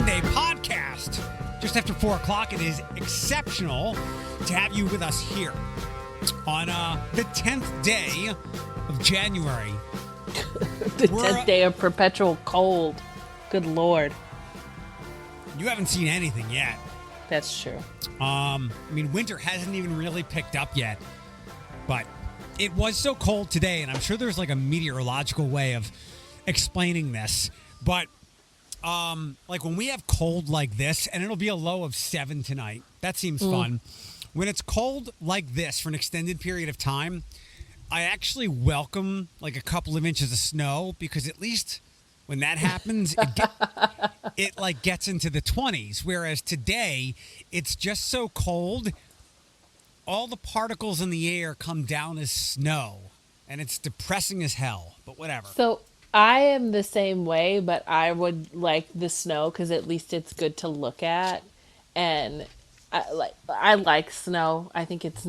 Monday podcast. Just after 4 o'clock, it is exceptional to have you with us here on the 10th day of January. The 10th day of perpetual cold. Good Lord. You haven't seen anything yet. That's true. Winter hasn't even really picked up yet. But it was so cold today, and I'm sure there's like a meteorological way of explaining this. But like when we have cold like this, and it'll be a low of 7 tonight. That seems fun. When it's cold like this for an extended period of time, I actually welcome like a couple of inches of snow, because at least when that happens, it like gets into the 20s. Whereas today, it's just so cold, all the particles in the air come down as snow, and it's depressing as hell. But whatever. So I am the same way, but I would like the snow because at least it's good to look at, and I like snow. I think it's,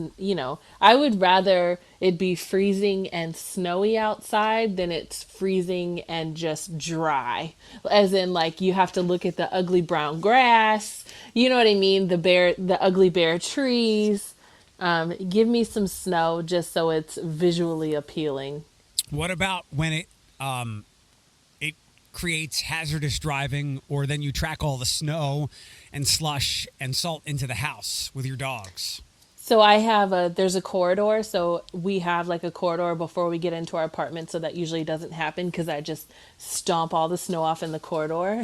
I would rather it be freezing and snowy outside than it's freezing and just dry. As in, like, you have to look at the ugly brown grass. You know what I mean? The ugly bare trees. Give me some snow just so it's visually appealing. What about when it creates hazardous driving, or then you track all the snow and slush and salt into the house with your dogs? So there's a corridor. So we have like a corridor before we get into our apartment. So that usually doesn't happen because I just stomp all the snow off in the corridor.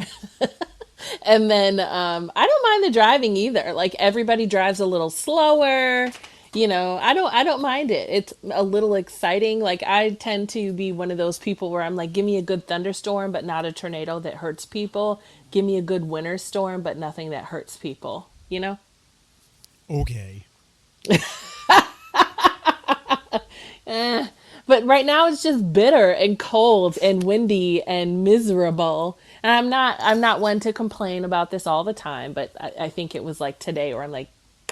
And then I don't mind the driving either. Like, everybody drives a little slower. I don't mind it. It's a little exciting. Like, I tend to be one of those people where I'm like, give me a good thunderstorm, but not a tornado that hurts people. Give me a good winter storm, but nothing that hurts people, Okay. But right now it's just bitter and cold and windy and miserable. And I'm not one to complain about this all the time, but I think it was like today where I'm like,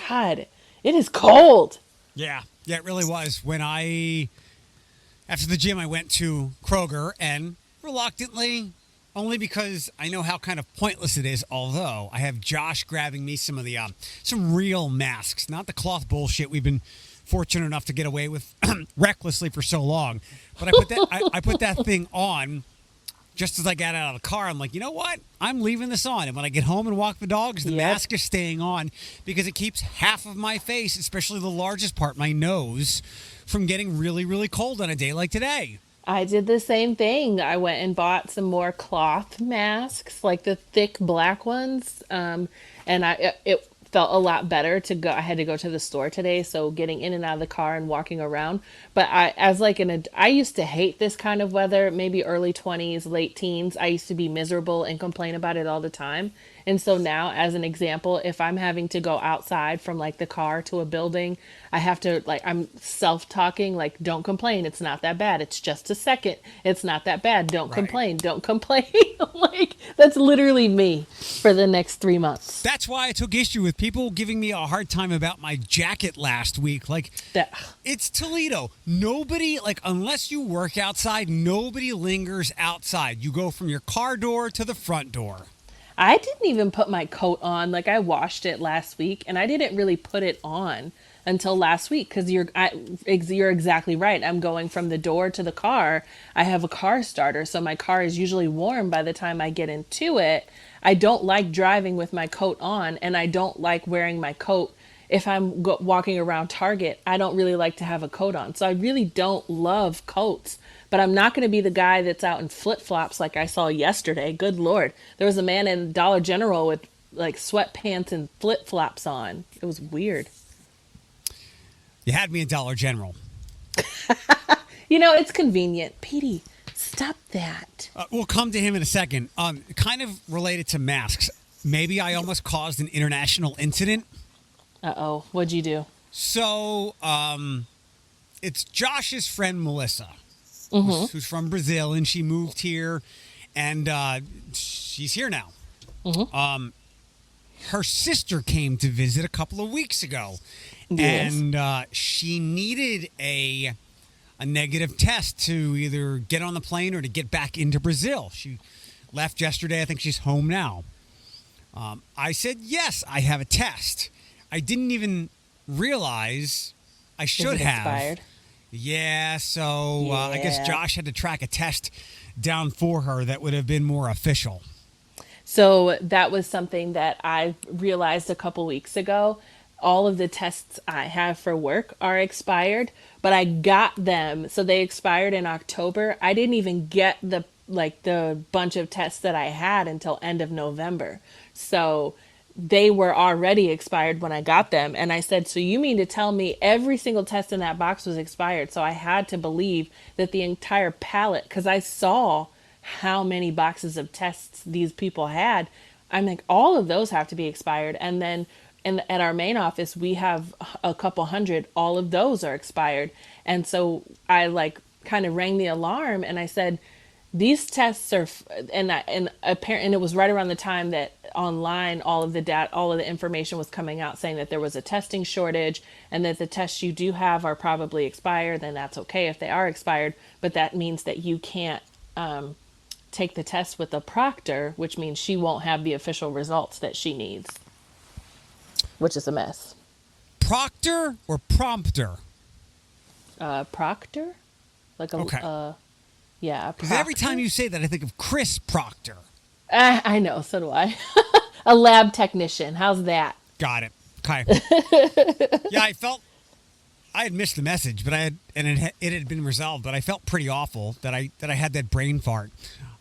God, it is cold. Yeah, it really was. After the gym, I went to Kroger, and reluctantly, only because I know how kind of pointless it is, although I have Josh grabbing me some of the some real masks, not the cloth bullshit we've been fortunate enough to get away with recklessly for so long. But I put that thing on just as I got out of the car. I'm like, you know what? I'm leaving this on. And when I get home and walk the dogs, the mask is staying on, because it keeps half of my face, especially the largest part, my nose, from getting really, really cold on a day like today. I did the same thing. I went and bought some more cloth masks, like the thick black ones. And it felt a lot better to go. I had to go to the store today, so getting in and out of the car and walking around. But I used to hate this kind of weather, maybe early 20s, late teens. I used to be miserable and complain about it all the time. And so now, as an example, if I'm having to go outside from like the car to a building, I have to, like, I'm self-talking, like, don't complain. It's not that bad. It's just a second. It's not that bad. Don't complain. Don't complain. Like, that's literally me for the next 3 months. That's why I took issue with people giving me a hard time about my jacket last week. Like, it's Toledo. Nobody, like, unless you work outside, nobody lingers outside. You go from your car door to the front door. I didn't even put my coat on. Like, I washed it last week, and I didn't really put it on until last week, because you're exactly right. I'm going from the door to the car. I have a car starter, so my car is usually warm by the time I get into it. I don't like driving with my coat on, and I don't like wearing my coat if I'm walking around Target. I don't really like to have a coat on, so I really don't love coats. But I'm not going to be the guy that's out in flip-flops like I saw yesterday. Good Lord. There was a man in Dollar General with like sweatpants and flip-flops on. It was weird. You had me at Dollar General. It's convenient. Petey, stop that. We'll come to him in a second. Kind of related to masks. Maybe I almost caused an international incident. Uh-oh. What'd you do? So, it's Josh's friend, Melissa. Who's from Brazil, and she moved here, and she's here now. Her sister came to visit a couple of weeks ago, and she needed a negative test to either get on the plane or to get back into Brazil. She left yesterday. I think she's home now. I said, yes, I have a test. I didn't even realize I Is should it have. expired? Yeah, so I guess Yeah. Josh had to track a test down for her that would have been more official. So that was something that I realized a couple weeks ago. All of the tests I have for work are expired, but I got them. So they expired in October. I didn't even get the bunch of tests that I had until end of November. So they were already expired when I got them. And I said, so you mean to tell me every single test in that box was expired? So I had to believe that the entire pallet, because I saw how many boxes of tests these people had. I'm like, all of those have to be expired. And then at our main office, we have a couple hundred. All of those are expired. And so I like kind of rang the alarm and I said, these tests are, and apparently, and it was right around the time that online all of the information was coming out saying that there was a testing shortage and that the tests you do have are probably expired. Then that's okay if they are expired, but that means that you can't take the test with a proctor, which means she won't have the official results that she needs, which is a mess. Proctor or prompter? Proctor, like a Okay. yeah, a Because every proctor. time you say that, I think of Chris Proctor. I know, so do I. A lab technician. How's that? Got it. Okay. Yeah, I had missed the message, but it had been resolved. But I felt pretty awful that I had that brain fart.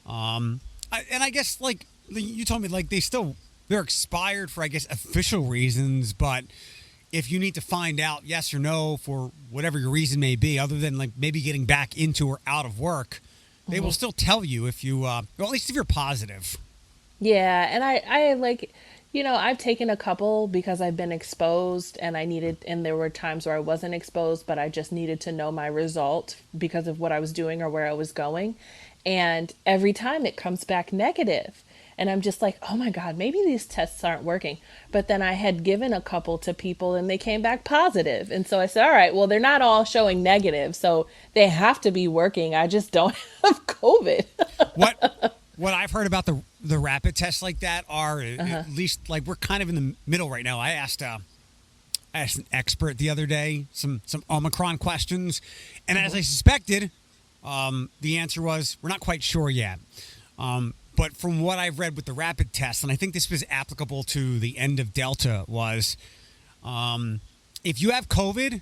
And I guess like you told me, like they're expired for I guess official reasons, but if you need to find out yes or no for whatever your reason may be, other than like maybe getting back into or out of work, they will still tell you if you, well, at least if you're positive. Yeah, and I like, I've taken a couple because I've been exposed and and there were times where I wasn't exposed, but I just needed to know my result because of what I was doing or where I was going. And every time it comes back negative. And I'm just like, oh my God, maybe these tests aren't working. But then I had given a couple to people and they came back positive. And so I said, all right, well, they're not all showing negative. So they have to be working. I just don't have COVID. What I've heard about the rapid tests like that are at least like we're kind of in the middle right now. I asked an expert the other day some Omicron questions, and as I suspected, the answer was we're not quite sure yet. But from what I've read with the rapid tests, and I think this was applicable to the end of Delta, was if you have COVID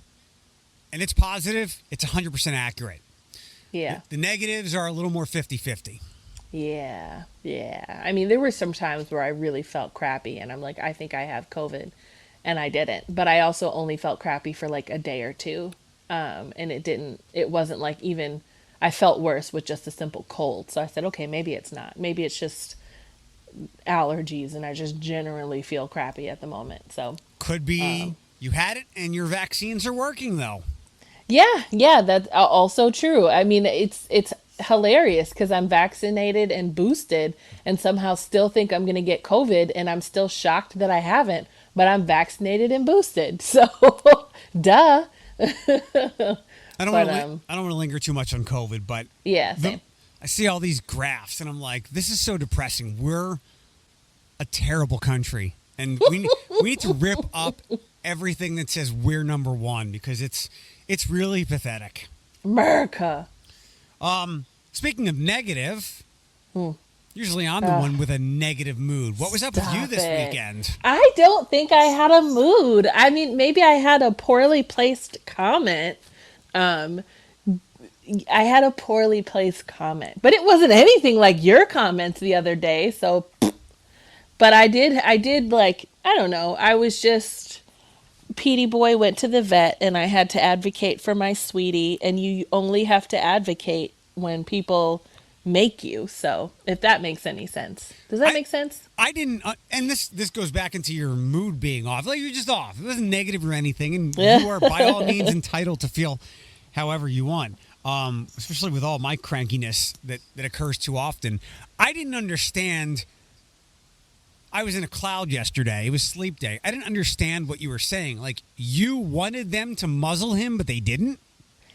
and it's positive, it's 100% accurate. Yeah. The negatives are a little more 50-50. Yeah. Yeah. I mean, there were some times where I really felt crappy and I'm like, I think I have COVID and I didn't. But I also only felt crappy for like a day or two. And it wasn't like even, I felt worse with just a simple cold. So I said, okay, maybe it's not. Maybe it's just allergies and I just generally feel crappy at the moment. So Could be you had it and your vaccines are working though. yeah, that's also true. I mean, it's hilarious because I'm vaccinated and boosted and somehow still think I'm going to get COVID and I'm still shocked that I haven't, but I'm vaccinated and boosted. So, duh. I don't But want to. I don't want to linger too much on COVID, but yeah, same. I see all these graphs and I'm like, this is so depressing. We're a terrible country, and we need to rip up everything that says we're number one because it's really pathetic. America. Speaking of negative, usually I'm the one with a negative mood. What was up with you Stop this it. weekend? I don't think I had a mood. I mean, maybe I had a poorly placed comment. I had a poorly placed comment, but it wasn't anything like your comments the other day. So, but I did like, I don't know. I was just, Petey boy went to the vet and I had to advocate for my sweetie. And you only have to advocate when people make you. So if that makes any sense, does that make sense? I didn't, and this goes back into your mood being off. Like you're just off. It wasn't negative or anything, and you are by all means entitled to feel however you want. Especially with all my crankiness that occurs too often. I didn't understand. I was in a cloud yesterday. It was sleep day. I didn't understand what you were saying. Like you wanted them to muzzle him, but they didn't.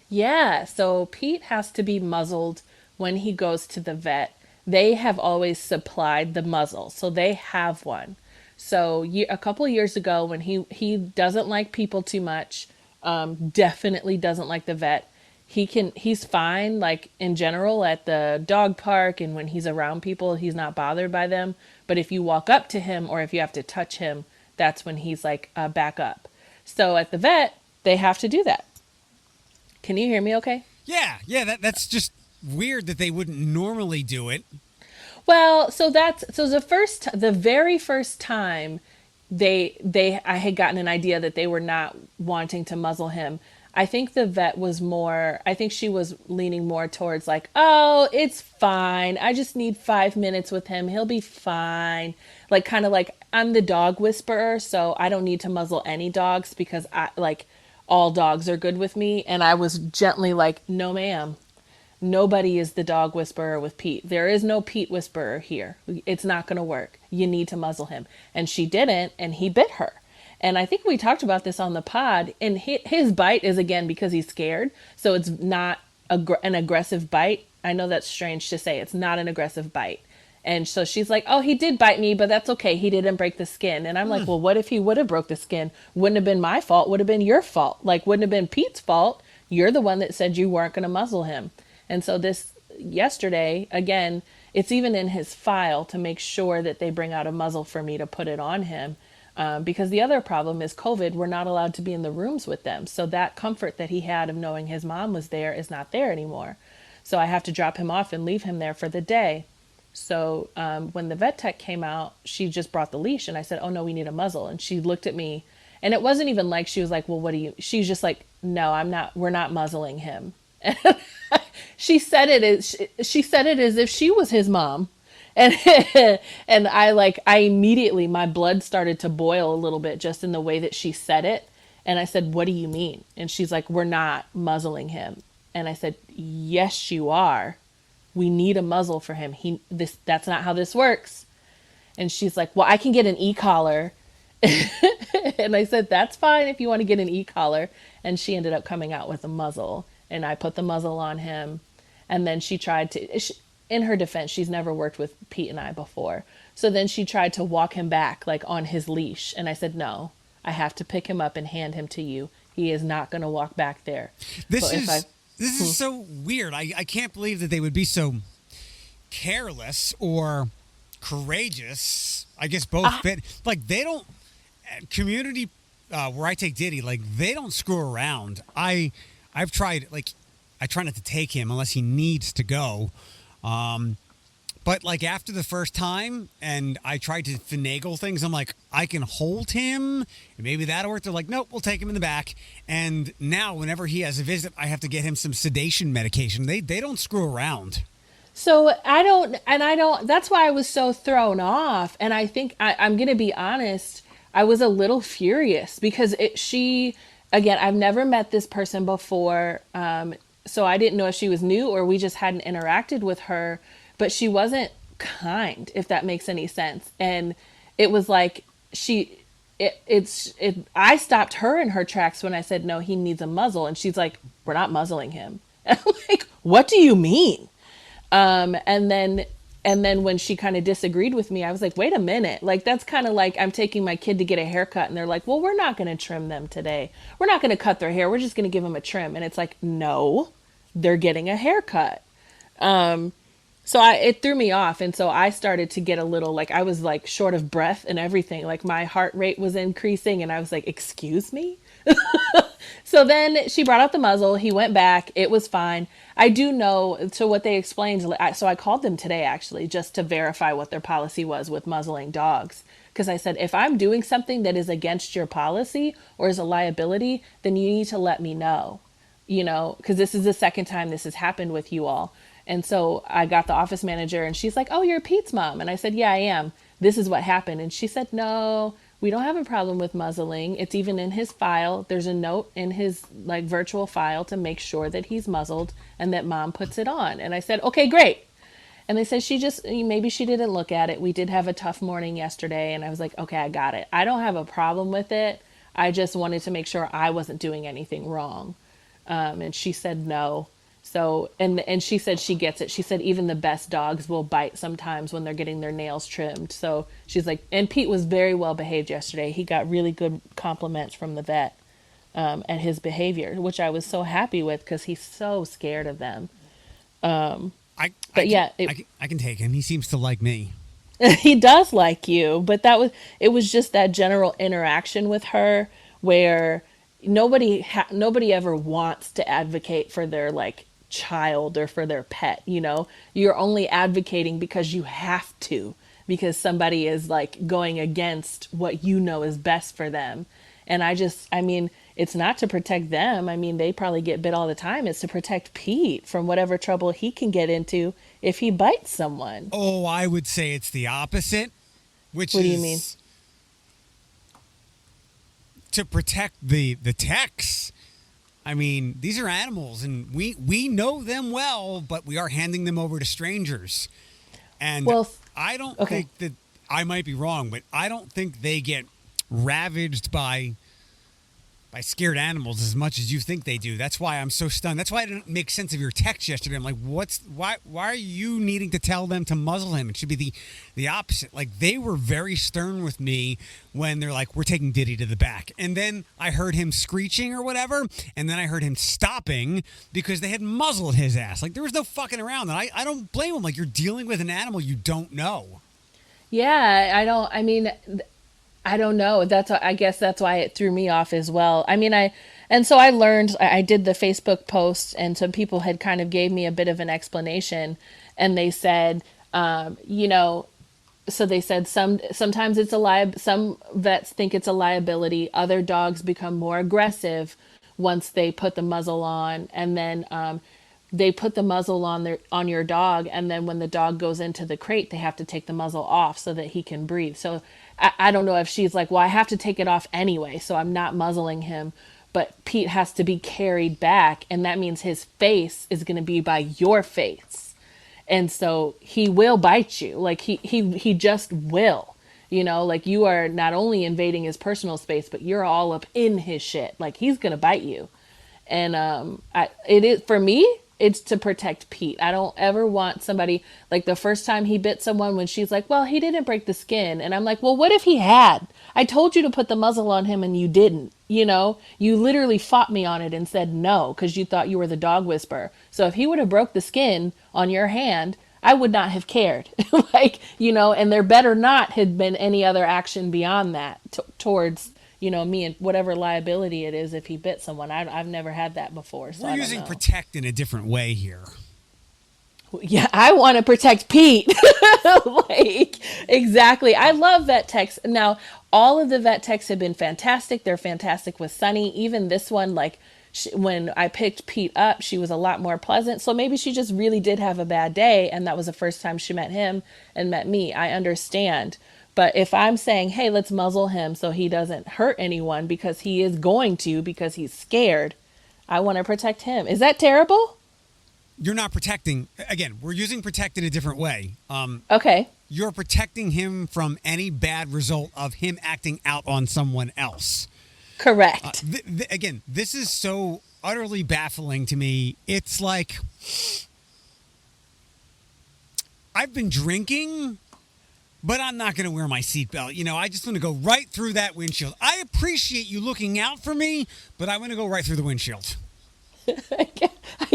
Yeah, so Pete has to be muzzled when he goes to the vet. They have always supplied the muzzle, so they have one. So a couple of years ago, when he doesn't like people too much, definitely doesn't like the vet. He's fine, like in general at the dog park, and when he's around people, he's not bothered by them. But if you walk up to him or if you have to touch him, that's when he's like, back up. So at the vet, they have to do that. Can you hear me okay? Yeah, that's just weird that they wouldn't normally do it. Well, so the very first time they I had gotten an idea that they were not wanting to muzzle him. I think the vet was more, I think she was leaning more towards like, "Oh, it's fine. I just need 5 minutes with him. He'll be fine." Like kind of like I'm the dog whisperer, so I don't need to muzzle any dogs because I like all dogs are good with me, and I was gently like, "No, ma'am. Nobody is the dog whisperer with Pete. There is no Pete whisperer here. It's not going to work. You need to muzzle him." And she didn't, and he bit her. And I think we talked about this on the pod. And his bite is again because he's scared. So it's not an aggressive bite. I know that's strange to say. It's not an aggressive bite. And so she's like, "Oh, he did bite me, but that's okay. He didn't break the skin." And I'm like, "Well, what if he would have broke the skin? Wouldn't have been my fault. Would have been your fault. Like, wouldn't have been Pete's fault. You're the one that said you weren't going to muzzle him." And so this yesterday, again, it's even in his file to make sure that they bring out a muzzle for me to put it on him. Because the other problem is COVID, we're not allowed to be in the rooms with them. So that comfort that he had of knowing his mom was there is not there anymore. So I have to drop him off and leave him there for the day. So when the vet tech came out, she just brought the leash and I said, "Oh no, we need a muzzle." And she looked at me and it wasn't even like she was like, "Well, what do you," she's just like, "No, we're not muzzling him." She said it as if she was his mom. And and I immediately my blood started to boil a little bit just in the way that she said it. And I said, "What do you mean?" And she's like, "We're not muzzling him." And I said, "Yes, you are. We need a muzzle for him. That's not how this works." And she's like, "Well, I can get an e-collar." And I said, "That's fine if you want to get an e-collar." And she ended up coming out with a muzzle. And I put the muzzle on him. And then she tried to, in her defense, she's never worked with Pete and I before. So then she tried to walk him back, like on his leash. And I said, "No, I have to pick him up and hand him to you. He is not going to walk back there." This But if I, is this is so weird. I can't believe that they would be so careless or courageous. I guess both fit. Like they don't community where I take Diddy. Like they don't screw around. I've tried like I try not to take him unless he needs to go. But like after the first time and I tried to finagle things, I'm like, I can hold him and maybe that'll work. They're like, "Nope, we'll take him in the back." And now whenever he has a visit, I have to get him some sedation medication. They don't screw around. so I don't, that's why I was so thrown off. And I think I'm going to be honest, I was a little furious because again, I've never met this person before. So I didn't know if she was new or we just hadn't interacted with her, but she wasn't kind, if that makes any sense. And it was like I stopped her in her tracks when I said, "No, he needs a muzzle." And she's like, "We're not muzzling him." And I'm like, "What do you mean?" And then when she kind of disagreed with me, I was like, "Wait a minute. Like, that's kind of like I'm taking my kid to get a haircut and they're like, 'Well, we're not going to trim them today. We're not going to cut their hair. We're just going to give them a trim.'" And it's like, "No, they're getting a haircut." So it threw me off. And so I started to get a little like, I was like short of breath and everything. Like my heart rate was increasing and I was like, "Excuse me?" So then she brought out the muzzle. He went back. It was fine. I do know. So what they explained. So I called them today actually just to verify what their policy was with muzzling dogs. Because I said, if I'm doing something that is against your policy or is a liability, then you need to let me know. Because this is the second time this has happened with you all. And so I got the office manager and she's like, "Oh, you're Pete's mom." And I said, "Yeah, I am. This is what happened." And she said, "No, we don't have a problem with muzzling. It's even in his file. There's a note in his like virtual file to make sure that he's muzzled and that mom puts it on." And I said, "Okay, great." And they said maybe she didn't look at it. We did have a tough morning yesterday. And I was like, "Okay, I got it. I don't have a problem with it. I just wanted to make sure I wasn't doing anything wrong." And she said no. So, and she said she gets it. She said even the best dogs will bite sometimes when they're getting their nails trimmed. So she's like, and Pete was very well behaved yesterday. He got really good compliments from the vet at his behavior, which I was so happy with because he's so scared of them. I But can yeah, it, I can take him. He seems to like me. he does like you, but it was just that general interaction with her where nobody ever wants to advocate for their like child or for their pet, you know. You're only advocating because you have to, because somebody is like going against what you know is best for them. And I mean, it's not to protect them. I mean, they probably get bit all the time. It's to protect Pete from whatever trouble he can get into if he bites someone. Oh, I would say it's the opposite, which What do is you mean? to protect the techs. I mean, these are animals, and we know them well, but we are handing them over to strangers. And Well, I don't okay. think that I might be wrong, but I don't think they get ravaged by scared animals as much as you think they do. That's why I'm so stunned. That's why I didn't make sense of your text yesterday. I'm like, why are you needing to tell them to muzzle him? It should be the opposite. Like, they were very stern with me when they're like, we're taking Diddy to the back. And then I heard him screeching or whatever, and then I heard him stopping because they had muzzled his ass. Like, there was no fucking around. And I don't blame him. Like, you're dealing with an animal you don't know. Yeah, I mean, I don't know. I guess that's why it threw me off as well. I mean, and so I learned, I did the Facebook post and some people had kind of gave me a bit of an explanation and they said, you know, so they said sometimes it's some vets think it's a liability. Other dogs become more aggressive once they put the muzzle on, and then they put the muzzle on your dog, and then when the dog goes into the crate, they have to take the muzzle off so that he can breathe. So I don't know if she's like, well, I have to take it off anyway, so I'm not muzzling him. But Pete has to be carried back, and that means his face is going to be by your face, and so he will bite you. Like he just will. You know, like you are not only invading his personal space, but you're all up in his shit. Like he's gonna bite you. And it is for me. It's to protect Pete. I don't ever want somebody like the first time he bit someone when she's like, "Well, he didn't break the skin," and I'm like, "Well, what if he had? I told you to put the muzzle on him and you didn't. You know, you literally fought me on it and said no because you thought you were the dog whisperer. So if he would have broke the skin on your hand, I would not have cared. Like, you know, and there better not have been any other action beyond that towards." You know, me and whatever liability it is if he bit someone. I've never had that before, so We're I don't using know. protect in a different way here. Yeah, I want to protect Pete. Like, exactly. I love vet techs. Now, all of the vet techs have been fantastic. They're fantastic with Sunny. Even this one, like, when I picked Pete up, she was a lot more pleasant. So maybe she just really did have a bad day, and that was the first time she met him and met me. I understand. But if I'm saying, hey, let's muzzle him so he doesn't hurt anyone because he is going to because he's scared, I want to protect him. Is that terrible? You're not protecting. Again, we're using protect in a different way. Okay. You're protecting him from any bad result of him acting out on someone else. Correct. Again, this is so utterly baffling to me. It's like I've been drinking, but I'm not going to wear my seatbelt. You know, I just want to go right through that windshield. I appreciate you looking out for me, but I want to go right through the windshield. I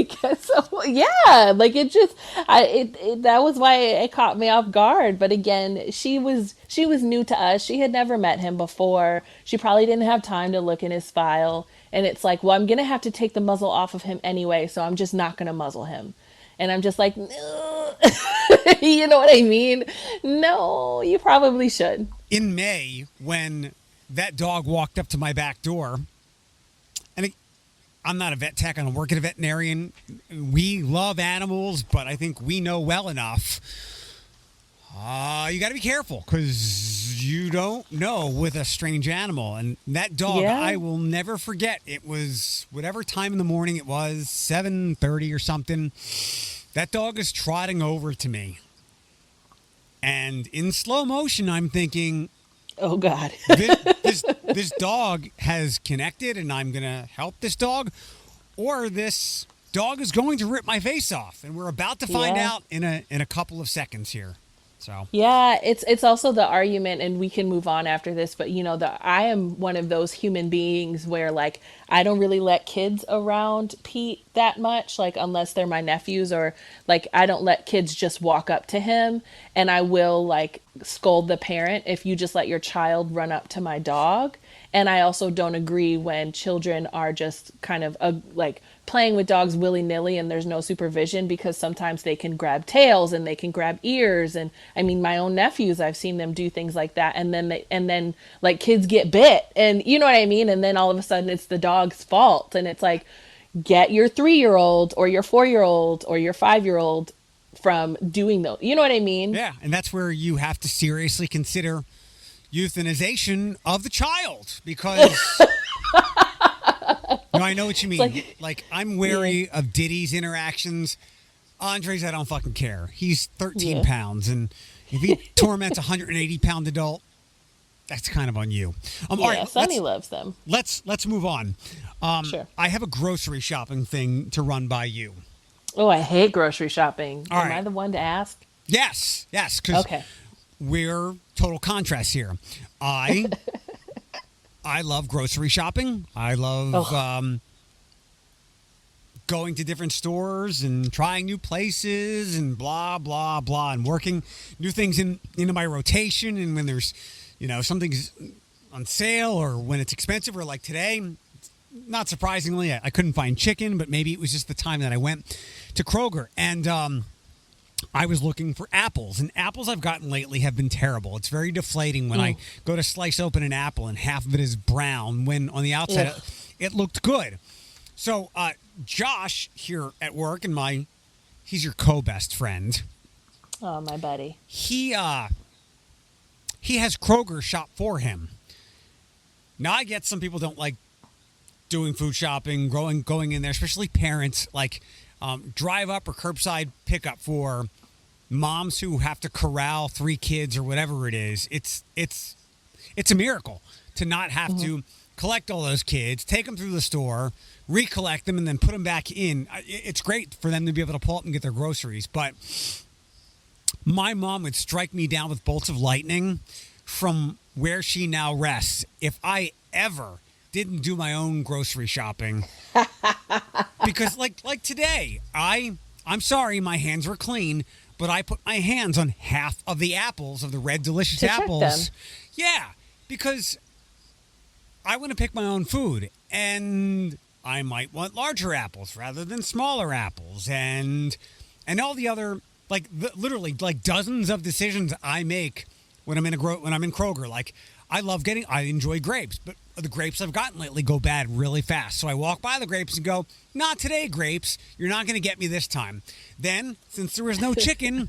guess so. Yeah, like it just, that was why it caught me off guard. But again, she was new to us. She had never met him before. She probably didn't have time to look in his file. And it's like, well, I'm gonna have to take the muzzle off of him anyway, so I'm just not gonna muzzle him. And I'm just like, no. You know what I mean? No, you probably should. In May, when that dog walked up to my back door, and I'm not a vet tech, I don't work at a veterinarian. We love animals, but I think we know well enough. You got to be careful because you don't know with a strange animal. And that dog, Yeah. I will never forget. It was whatever time in the morning it was, 7:30 or something. That dog is trotting over to me. And in slow motion, I'm thinking, Oh God. this dog has connected and I'm going to help this dog, or this dog is going to rip my face off, and we're about to find Yeah. out in a couple of seconds here. So Yeah, it's also the argument, and we can move on after this, but I am one of those human beings where like I don't really let kids around Pete that much, like unless they're my nephews, or like I don't let kids just walk up to him, and I will like scold the parent if you just let your child run up to my dog. And I also don't agree when children are just kind of like playing with dogs willy-nilly and there's no supervision, because sometimes they can grab tails and they can grab ears. And I mean, my own nephews, I've seen them do things like that, and then like kids get bit, and you know what I mean, and then all of a sudden it's the dog's fault. And it's like, get your 3-year-old or your 4-year-old or your 5-year-old from doing those, you know what I mean? yeah, and that's where you have to seriously consider euthanization of the child, because no, I know what you mean. Like I'm wary of Diddy's interactions. Andre's, I don't fucking care. He's 13 Yeah. pounds, and if he torments a 180-pound adult, that's kind of on you. All Yeah, right, Sonny loves them. let's move on. Sure. I have a grocery shopping thing to run by you. Oh, I hate grocery shopping. All Am right. I the one to ask? Yes, because Okay. we're total contrast here. I love grocery shopping. I love going to different stores and trying new places and blah blah blah, and working new things into my rotation. And when there's something's on sale, or when it's expensive, or like today, not surprisingly, I couldn't find chicken, but maybe it was just the time that I went to Kroger, and I was looking for apples, and apples I've gotten lately have been terrible. It's very deflating when I go to slice open an apple and half of it is brown, when on the outside Ugh. it looked good. So Josh here at work, and he's your co-best friend. Oh, my buddy. He has Kroger shop for him. Now I get some people don't like doing food shopping, going in there, especially parents, like drive up or curbside pickup for moms who have to corral 3 kids or whatever it is. It's a miracle to not have to collect all those kids, take them through the store, recollect them, and then put them back in. It's great for them to be able to pull up and get their groceries, but my mom would strike me down with bolts of lightning from where she now rests if I ever didn't do my own grocery shopping. Because like today, I'm sorry, my hands were clean, but I put my hands on half of the apples, of the red delicious To check apples. them. Yeah, because I want to pick my own food, and I might want larger apples rather than smaller apples, and all the other literally like dozens of decisions I make when I'm in Kroger. Like I enjoy grapes, but the grapes I've gotten lately go bad really fast. So I walk by the grapes and go, "Not today, grapes. You're not going to get me this time." Then, since there was no chicken,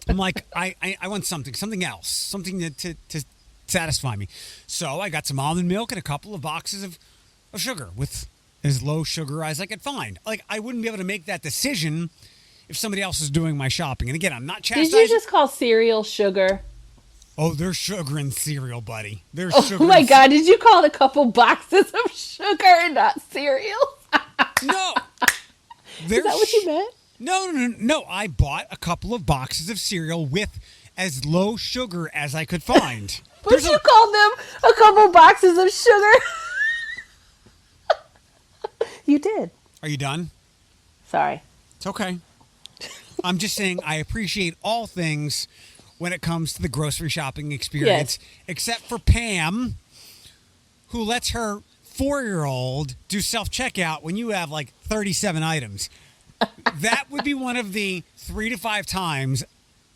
I'm like, I want something else, something to satisfy me. So I got some almond milk and a couple of boxes of sugar with as low sugar as I could find. Like, I wouldn't be able to make that decision if somebody else is doing my shopping. And again, I'm not chastising. Did you just call cereal sugar? Oh, there's sugar in cereal, buddy. There's sugar. Oh my God, did you call it a couple boxes of sugar and not cereal? No. Is that what you meant? No. I bought a couple of boxes of cereal with as low sugar as I could find. But you called them a couple boxes of sugar. You did. Are you done? Sorry. It's okay. I'm just saying I appreciate all things when it comes to the grocery shopping experience, except for Pam, who lets her 4-year-old do self-checkout when you have like 37 items. That would be one of the 3 to 5 times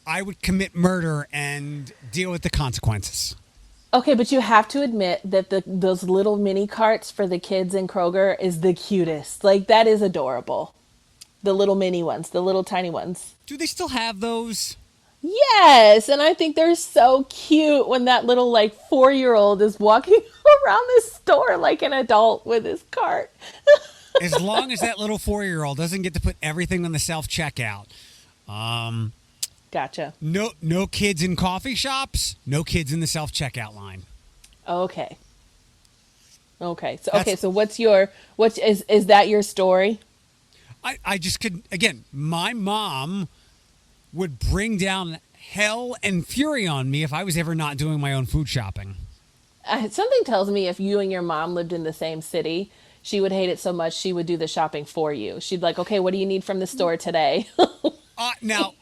I would commit murder and deal with the consequences. Okay, but you have to admit that those little mini carts for the kids in Kroger is the cutest. Like, that is adorable. The little mini ones, the little tiny ones. Do they still have those? Yes, and I think they're so cute when that little, like, 4-year-old is walking around the store like an adult with his cart. As long as that little 4-year-old doesn't get to put everything on the self-checkout. Gotcha. No kids in coffee shops, no kids in the self-checkout line. Okay. So what's is that your story? I just could, again, my mom would bring down hell and fury on me if I was ever not doing my own food shopping. Something tells me if you and your mom lived in the same city, she would hate it so much she would do the shopping for you. She'd be like, okay, what do you need from the store today? Now,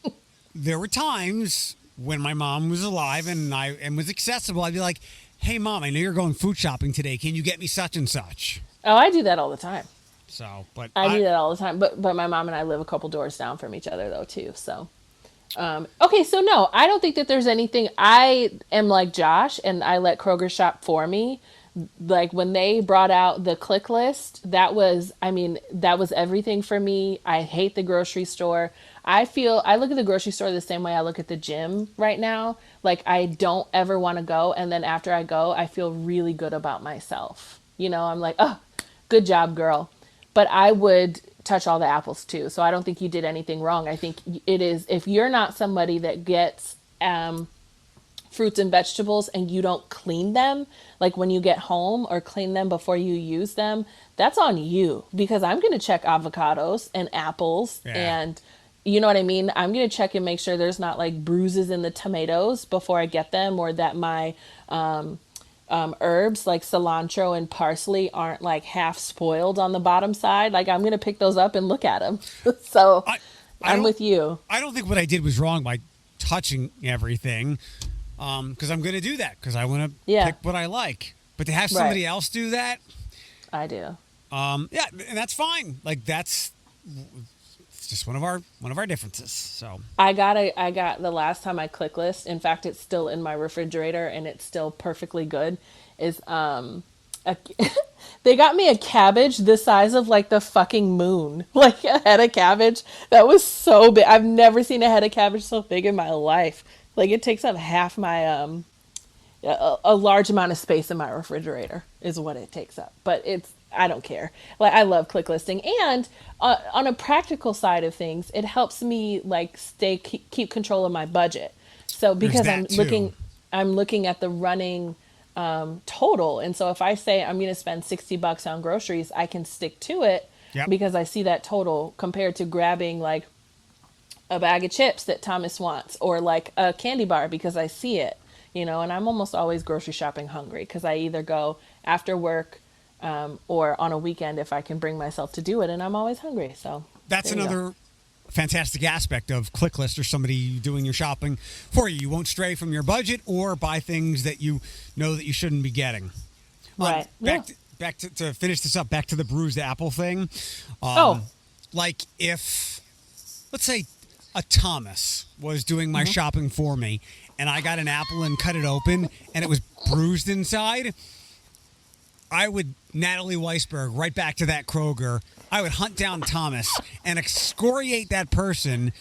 there were times when my mom was alive and was accessible. I'd be like, hey, Mom, I know you're going food shopping today. Can you get me such and such? Oh, I do that all the time. So, but I do that all the time. But my mom and I live a couple doors down from each other, though, too. So. Okay, so no, I don't think that there's anything. I am like Josh, and I let Kroger shop for me. Like when they brought out the click list, that was, I mean, that was everything for me. I hate the grocery store. I look at the grocery store the same way I look at the gym right now. Like I don't ever want to go, and then after I go, I feel really good about myself. I'm like, oh, good job, girl. But I would touch all the apples too. So I don't think you did anything wrong. I think it is, if you're not somebody that gets fruits and vegetables and you don't clean them, like when you get home, or clean them before you use them, that's on you, because I'm going to check avocados and apples and you know what I mean? I'm going to check and make sure there's not like bruises in the tomatoes before I get them, or that my herbs like cilantro and parsley aren't like half spoiled on the bottom side. Like I'm going to pick those up and look at them. So I'm with you. I don't think what I did was wrong by touching everything, because I'm going to do that because I want to pick what I like. But to have somebody else do that, I do. And that's fine. Like it's just one of our differences. So I got the last time I click list. In fact, it's still in my refrigerator and it's still perfectly good. Is they got me a cabbage the size of like the fucking moon, like a head of cabbage that was so big. I've never seen a head of cabbage so big in my life. Like it takes up half my a large amount of space in my refrigerator is what it takes up. But I don't care. Like I love click listing, and on a practical side of things, it helps me like keep control of my budget. So because I'm looking at the running total, and so if I say I'm going to spend $60 on groceries, I can stick to it because I see that total compared to grabbing like a bag of chips that Thomas wants, or like a candy bar because I see it, and I'm almost always grocery shopping hungry because I either go after work or on a weekend if I can bring myself to do it, and I'm always hungry. So that's another fantastic aspect of ClickList, or somebody doing your shopping for you. You won't stray from your budget or buy things that you know that you shouldn't be getting. Right. Back to finish this up, back to the bruised apple thing. Like if, let's say, a Thomas was doing my shopping for me, and I got an apple and cut it open, and it was bruised inside, I would Natalie Weisberg right back to that Kroger. I would hunt down Thomas and excoriate that person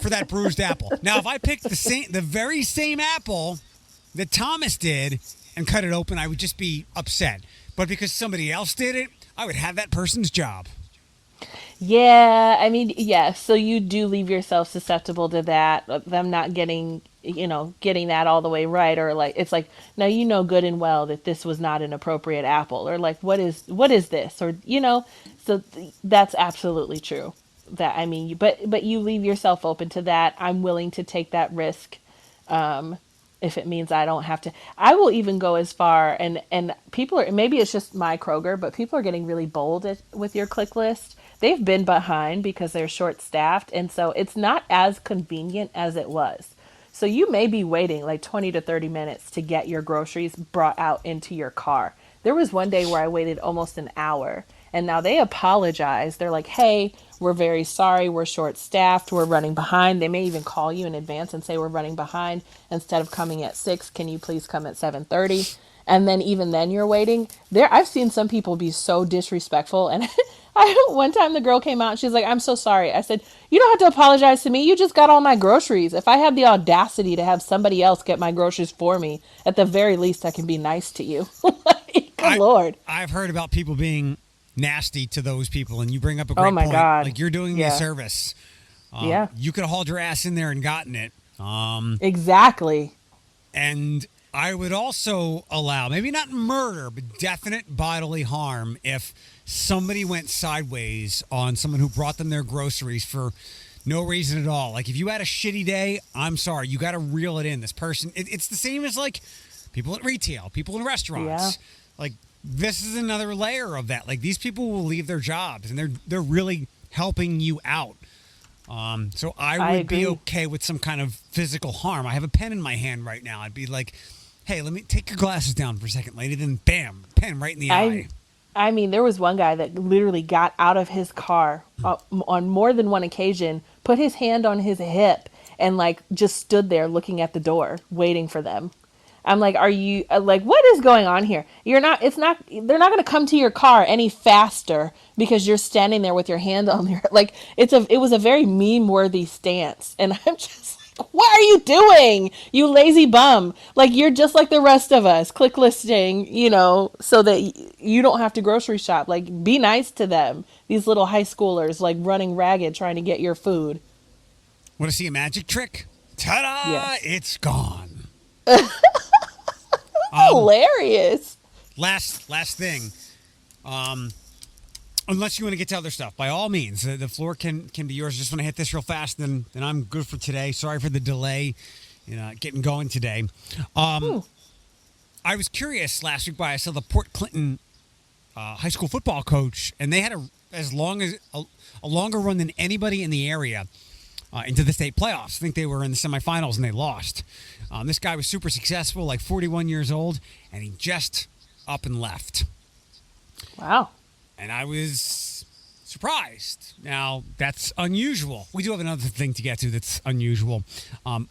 for that bruised apple. Now, if I picked the very same apple that Thomas did and cut it open, I would just be upset. But because somebody else did it, I would have that person's job. Yeah, I mean, yeah. So you do leave yourself susceptible to that, them not getting that all the way right, or like it's like, now good and well that this was not an appropriate apple, or like what is this, or so that's absolutely true. That I mean, but you leave yourself open to that. I'm willing to take that risk. If it means I don't have to. I will even go as far, and people are, maybe it's just my Kroger, but people are getting really bold with your click list. They've been behind because they're short staffed, and so it's not as convenient as it was. So you may be waiting like 20 to 30 minutes to get your groceries brought out into your car. There was one day where I waited almost an hour, and now they apologize. They're like, hey, we're very sorry. We're short staffed. We're running behind. They may even call you in advance and say, we're running behind. Instead of coming at 6, can you please come at 7:30? And then even then you're waiting. I've seen some people be so disrespectful. And one time the girl came out and she's like, I'm so sorry. I said, you don't have to apologize to me. You just got all my groceries. If I had the audacity to have somebody else get my groceries for me, at the very least I can be nice to you. Good Lord. I've heard about people being nasty to those people, and you bring up a great point. God. Like you're doing me a service. You could have hauled your ass in there and gotten it. Exactly. And I would also allow, maybe not murder, but definite bodily harm if somebody went sideways on someone who brought them their groceries for no reason at all. Like if you had a shitty day, I'm sorry, you got to reel it in. This person, it's the same as like people at retail, people in Yeah. restaurants. Like this is another layer of that. Like these people will leave their jobs and they're really helping you out. So I I would be agree. okay with some kind of physical harm. I have a pen in my hand right now. I'd be like, hey, let me take your glasses down for a second, lady. Then bam, pen right in the I eye. I mean, there was one guy that literally got out of his car on more than one occasion, put his hand on his hip, and like just stood there looking at the door, waiting for them. I'm like, are you like, what is going on here? You're not, it's not, they're not going to come to your car any faster because you're standing there with your hand on your, like, it was a very meme worthy stance. And I'm just like, what are you doing? You lazy bum. Like, you're just like the rest of us. Click listing, so that you don't have to grocery shop. Like, be nice to them. These little high schoolers, like, running ragged trying to get your food. Want to see a magic trick? Ta-da! Yes. It's gone. Hilarious. Last thing. Unless you want to get to other stuff, by all means, the floor can be yours. Just want to hit this real fast, then I'm good for today. Sorry for the delay, getting going today. I was curious last week, I saw the Port Clinton high school football coach, and they had a longer run than anybody in the area into the state playoffs. I think they were in the semifinals and they lost. This guy was super successful, like 41 years old, and he just up and left. Wow. And I was surprised. Now, that's unusual. We do have another thing to get to that's unusual.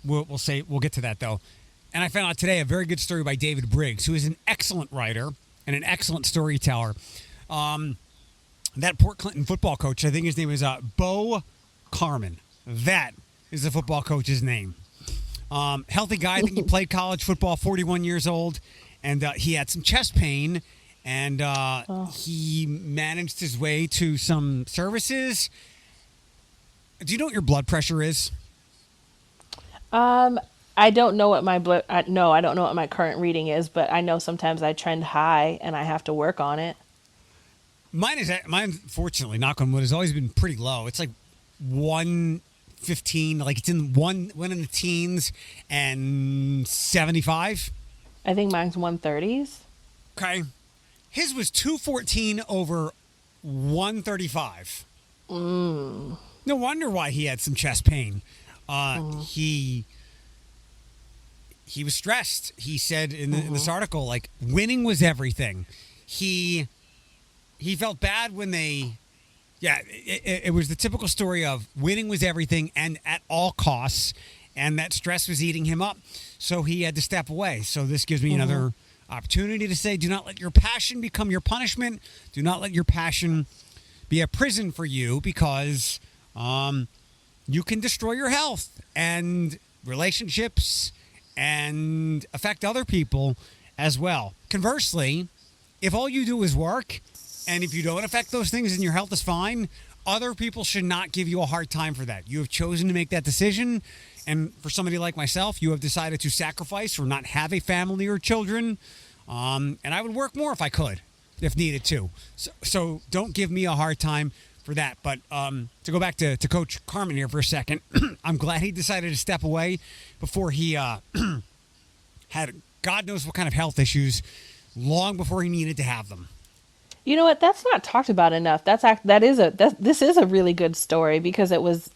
We'll get to that, though. And I found out today a very good story by David Briggs, who is an excellent writer and an excellent storyteller. That Port Clinton football coach, I think his name is Bo Carmen. That is the football coach's name. Healthy guy. I think he played college football, 41 years old. And he had some chest pain. And he managed his way to some services. Do you know what your blood pressure is? I don't know what my no, I don't know what my current reading is, but I know sometimes I trend high and I have to work on it. Mine, fortunately, knock on wood, has always been pretty low. It's like 115, like it's in one in the teens, and 75. I think mine's 130s. Okay. His was 214 over 135. No wonder why he had some chest pain. He was stressed. He said in this article, like, winning was everything. He felt bad when it was the typical story of winning was everything and at all costs, and that stress was eating him up. So he had to step away. So this gives me another opportunity to say, do not let your passion become your punishment. Do not let your passion be a prison for you, because you can destroy your health and relationships and affect other people as well. Conversely, if all you do is work, and if you don't affect those things and your health is fine, other people should not give you a hard time for that. You have chosen to make that decision. And for somebody like myself, you have decided to sacrifice or not have a family or children. And I would work more if I could, if needed to. So don't give me a hard time for that. But to go back to Coach Carmen here for a second, I'm glad he decided to step away before he had God knows what kind of health issues long before he needed to have them. You know what? That's not talked about enough. This is a really good story because it was,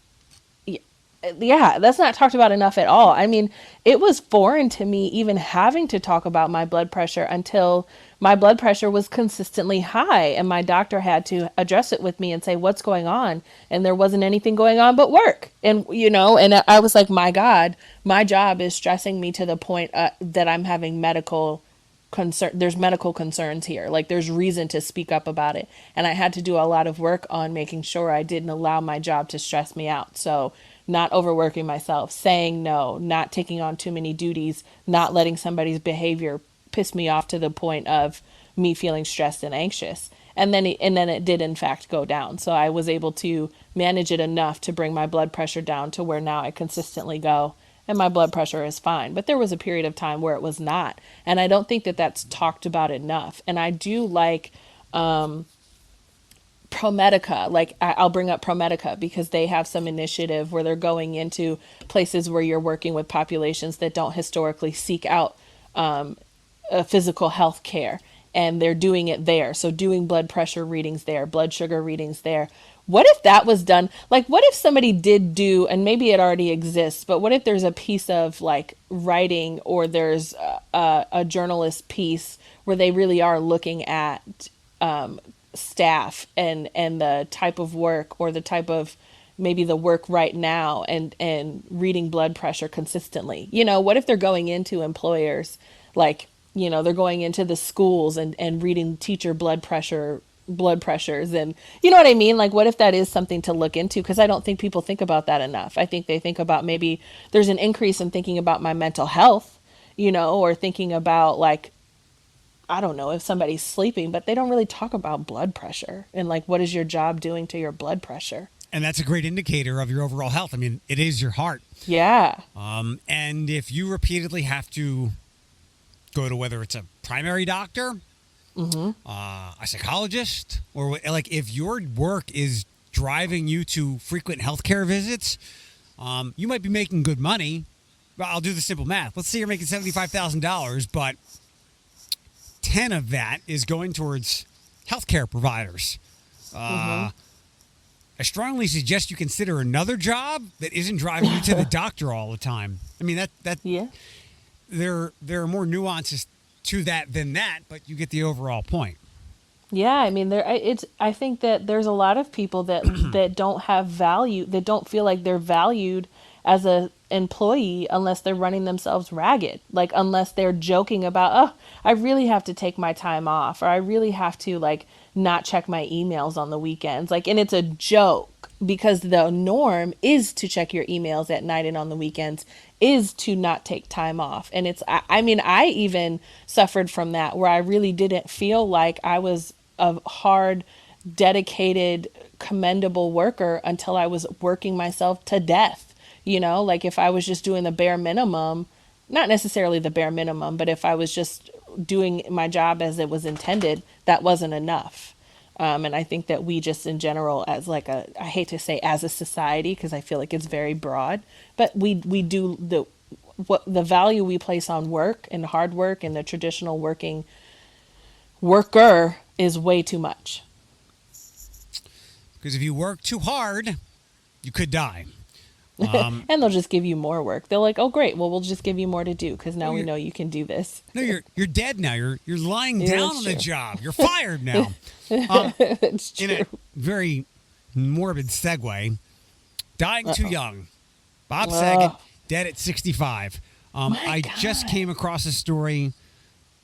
yeah, that's not talked about enough at all. I mean, it was foreign to me even having to talk about my blood pressure until my blood pressure was consistently high and my doctor had to address it with me and say, what's going on? And there wasn't anything going on but work. And, and I was like, my God, my job is stressing me to the point that I'm having there's medical concerns here. Like, there's reason to speak up about it. And I had to do a lot of work on making sure I didn't allow my job to stress me out. So not overworking myself, saying no, not taking on too many duties, not letting somebody's behavior piss me off to the point of me feeling stressed and anxious. And then it did in fact go down. So I was able to manage it enough to bring my blood pressure down to where now I consistently go and my blood pressure is fine. But there was a period of time where it was not. And I don't think that that's talked about enough. And I do like ProMedica. Like I'll bring up ProMedica because they have some initiative where they're going into places where you're working with populations that don't historically seek out physical health care, and they're doing it there. So doing blood pressure readings there, blood sugar readings there. What if that was done? Like, what if somebody did do, and maybe it already exists, but what if there's a piece of like writing, or there's a journalist piece where they really are looking at staff and the type of work, or the type of maybe the work right now, and reading blood pressure consistently. What if they're going into employers, like, they're going into the schools and reading teacher blood pressures, and you know what I mean? Like, what if that is something to look into? Because I don't think people think about that enough. I think they think about, maybe there's an increase in thinking about my mental health, or thinking about, like, I don't know, if somebody's sleeping, but they don't really talk about blood pressure and, like, what is your job doing to your blood pressure? And that's a great indicator of your overall health. I mean, it is your heart. Yeah. And if you repeatedly have to go to, whether it's a primary doctor, a psychologist, or like, if your work is driving you to frequent healthcare visits, you might be making good money. Well, I'll do the simple math. Let's say you're making $75,000, but 10 of that is going towards healthcare providers. I strongly suggest you consider another job that isn't driving you to the doctor all the time. I mean, Yeah. There are more nuances to that than that, but you get the overall point. Yeah, I mean, I think that there's a lot of people that that don't have value, that don't feel like they're valued as a employee unless they're running themselves ragged. Like, unless they're joking about, oh, I really have to take my time off, or I really have to, like, not check my emails on the weekends. Like, and it's a joke, because the norm is to check your emails at night and on the weekends, is to not take time off. And I mean, I even suffered from that, where I really didn't feel like I was a hard, dedicated, commendable worker until I was working myself to death. Like, if I was just doing the bare minimum, not necessarily the bare minimum, but if I was just doing my job as it was intended, that wasn't enough. And I think that we just, in general, as like I hate to say as a society, because I feel like it's very broad, but we do the value we place on work and hard work and the traditional working worker is way too much. Because if you work too hard, you could die. And they'll just give you more work. They're like, oh, great. Well, we'll just give you more to do, because now we know you can do this. No, you're dead now. You're lying Yeah, down that's on true. the job. You're fired now. It's true. In a very morbid segue, dying too young. Bob Saget, dead at 65. I just came across a story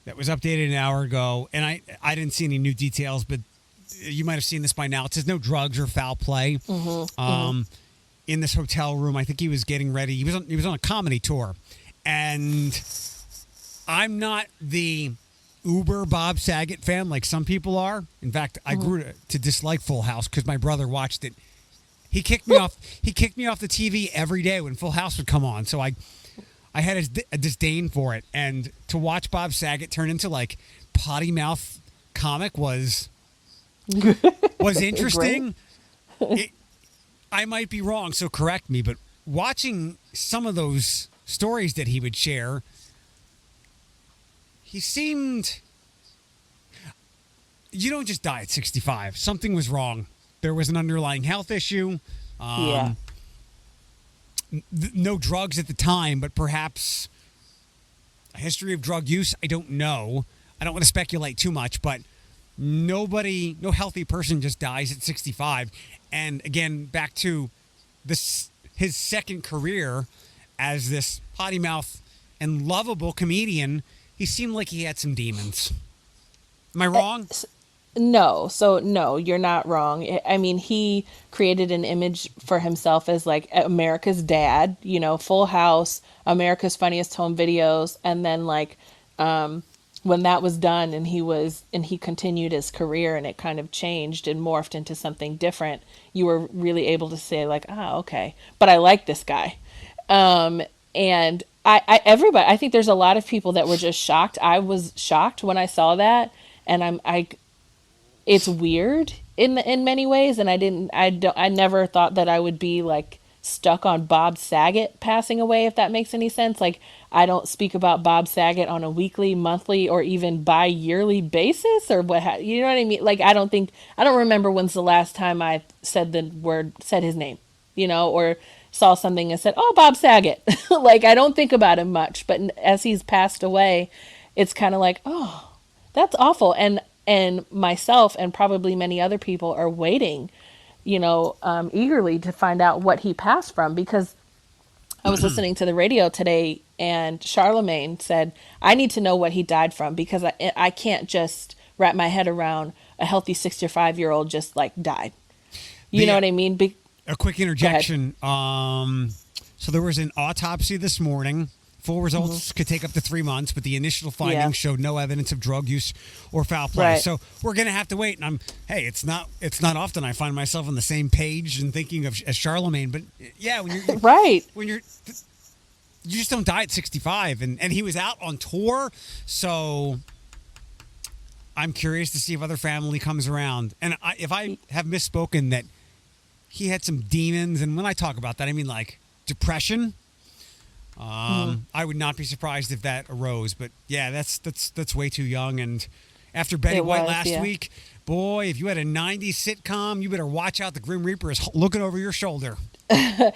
that was updated an hour ago, and I didn't see any new details, but you might have seen this by now. It says no drugs or foul play. In this hotel room, I think he was getting ready. He was on a comedy tour, and I'm not the uber Bob Saget fan like some people are. In fact, I grew to dislike Full House because my brother watched it. He kicked me off. He kicked me off the TV every day when Full House would come on. So I had a disdain for it, and to watch Bob Saget turn into like potty mouth comic was interesting. I might be wrong, so correct me, but watching some of those stories that he would share, he seemed... You don't just die at 65. Something was wrong. There was an underlying health issue. Yeah. No drugs at the time, but perhaps a history of drug use. I don't know. I don't want to speculate too much, but no healthy person just dies at 65. And again, back to his second career as this potty mouth and lovable comedian, he seemed like he had some demons. Am I wrong? No. So no, you're not wrong. I mean, he created an image for himself as like America's dad, Full House, America's Funniest Home Videos. And then like, when that was done and he continued his career and it kind of changed and morphed into something different, you were really able to say like, okay, but I like this guy. And everybody, I think there's a lot of people that were just shocked. I was shocked when I saw that, and it's weird in many ways, and I never thought that I would be like stuck on Bob Saget passing away, if that makes any sense. Like, I don't speak about Bob Saget on a weekly, monthly, or even bi-yearly basis, or you know what I mean? Like, I don't remember when's the last time I said his name, or saw something and said, "Oh, Bob Saget." Like, I don't think about him much, but as he's passed away, it's kind of like, "Oh, that's awful." And myself and probably many other people are waiting, eagerly to find out what he passed from, because I was listening to the radio today and Charlemagne said, "I need to know what he died from, because I can't just wrap my head around a healthy 65-year-old just like died." You know what I mean? A quick interjection. So there was an autopsy this morning. Full results could take up to 3 months, but the initial findings showed no evidence of drug use or foul play. Right. So we're gonna have to wait. And it's not often I find myself on the same page and thinking of as Charlemagne. But yeah, when you're Right. when you just don't die at 65, and he was out on tour, so I'm curious to see if other family comes around. And if I have misspoken that he had some demons, and when I talk about that, I mean like depression. I would not be surprised if that arose, but yeah, that's way too young. And after Betty White last week, boy, if you had a 90s sitcom, you better watch out. The Grim Reaper is looking over your shoulder. After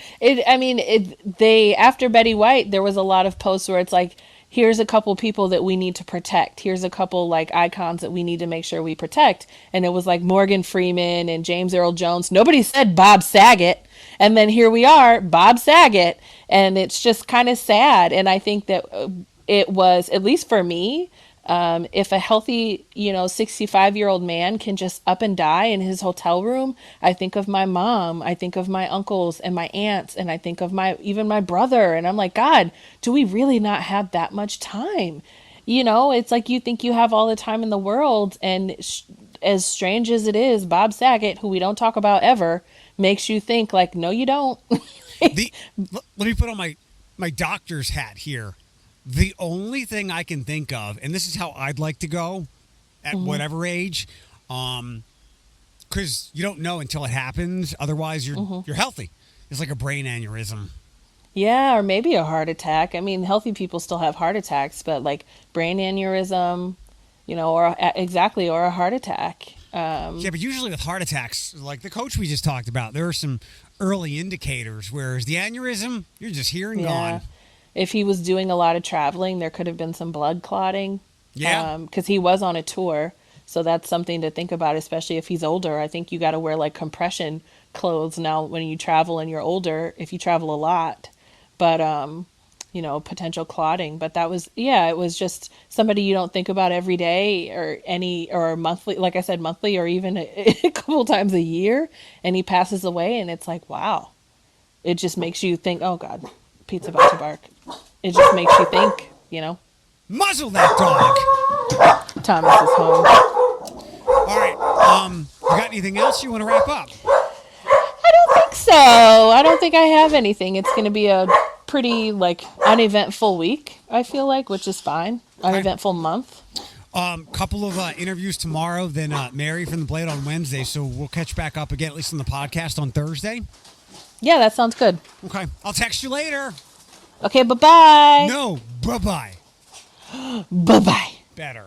Betty White, there was a lot of posts where it's like, here's a couple people that we need to protect. Here's a couple like icons that we need to make sure we protect. And it was like Morgan Freeman and James Earl Jones. Nobody said Bob Saget. And then here we are, Bob Saget. And it's just kind of sad. And I think that it was, at least for me, if a healthy, 65-year-old man can just up and die in his hotel room, I think of my mom, I think of my uncles and my aunts, and I think of even my brother. And I'm like, God, do we really not have that much time? It's like you think you have all the time in the world. And as strange as it is, Bob Saget, who we don't talk about ever, makes you think like, no, you don't. Let me put on my doctor's hat here. The only thing I can think of, and this is how I'd like to go at whatever age, because you don't know until it happens. Otherwise, you're healthy. It's like a brain aneurysm. Yeah, or maybe a heart attack. I mean, healthy people still have heart attacks, but like brain aneurysm, or a heart attack. Yeah, but usually with heart attacks, like the coach we just talked about, there are some early indicators, whereas the aneurysm, you're just here and gone. If he was doing a lot of traveling, there could have been some blood clotting. Yeah. Because he was on a tour. So that's something to think about, especially if he's older. I think you got to wear like compression clothes now when you travel and you're older, if you travel a lot. But, potential clotting. But it was just somebody you don't think about every day or monthly, like I said, monthly or even a couple times a year. And he passes away and it's like, wow. It just makes you think, oh God, Pete's about to bark. It just makes you think, Muzzle that dog. Thomas is home. All right. You got anything else you want to wrap up? I don't think so. I don't think I have anything. It's going to be a pretty uneventful week, I feel like, which is fine. Uneventful month. Couple of interviews tomorrow, then Mary from the Blade on Wednesday. So we'll catch back up again, at least on the podcast on Thursday. Yeah, that sounds good. Okay. I'll text you later. Okay, bye-bye. No, bye-bye. Bye-bye. Better.